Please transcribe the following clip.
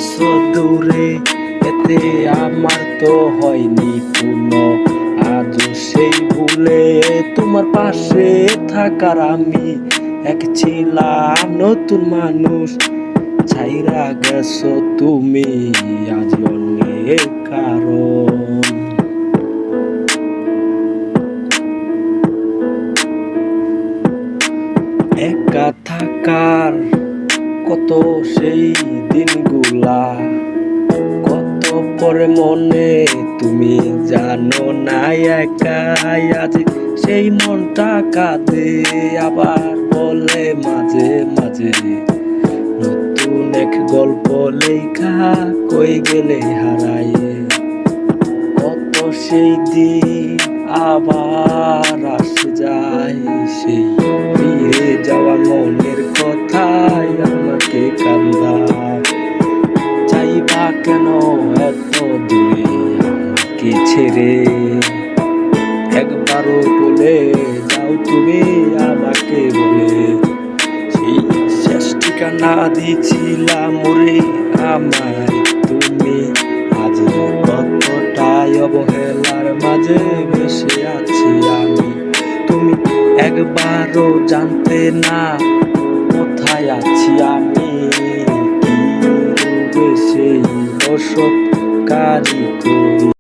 গেছো দূরে, এতে আমার তো হয়নি কোনো আজও সেই ভুলে তোমার পাশে থাকার। আমি এক ছিলাম নতুন মানুষ, ছাইরা গেছো তুমি আজ অনেক কারণ। একা থাকার কত সেই দিনগুলা, কত পরে মনে তুমি জানো না। একাই আজ সেই মনটা কাঁদে, আবার বলে মাঝে মাঝে নতুন এক গল্প লেখা কই গেলে হারায়ে। কত সেই দিন আবার আসে যায়, সেই ফিরে যাওয়া মনের কথাই আমাকে কান্দায়। চাইবা কেন এত দূরে আমাকে ছেড়ে, একবারও বলে যাও তুমি আমাকে বলে। সেই শেষ ঠিকানা দিয়েছিলাম ওরে আমায় তুমি, আজ কতটাই অবহেলার মাঝে ভেসে আছি আমি। তুমি একবারও জানতে না কোথায় আছি আমি, কি রূপে সেই বসতকারী করি।